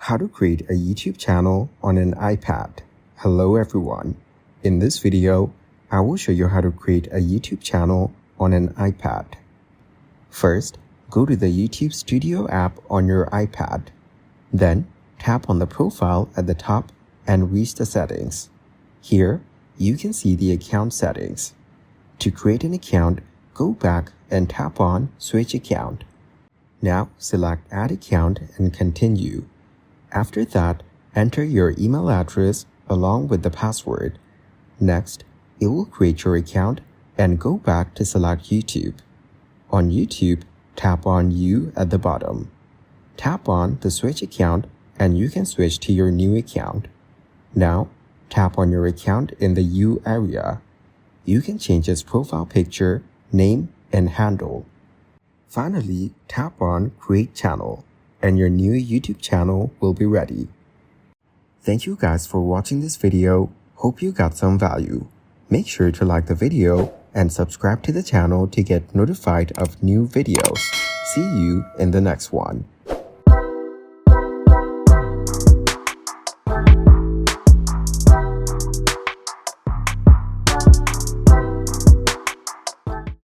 How to create a YouTube channel on an iPad. Hello everyone. In this video, I will show you how to create a YouTube channel on an iPad. First, go to the YouTube Studio app on your iPad. Then, tap on the profile at the top and reach the settings. Here, you can see the account settings. To create an account, go back and tap on Switch Account. Now, select Add Account and continue. After that, enter your email address along with the password. Next, it will create your account and go back to select YouTube. On YouTube, tap on You at the bottom. Tap on the Switch Account and you can switch to your new account. Now, tap on your account in the You area. You can change its profile picture, name, and handle. Finally, tap on Create Channel, and your new YouTube channel will be ready. Thank you guys for watching this video. Hope you got some value. Make sure to like the video and subscribe to the channel to get notified of new videos. See you in the next one.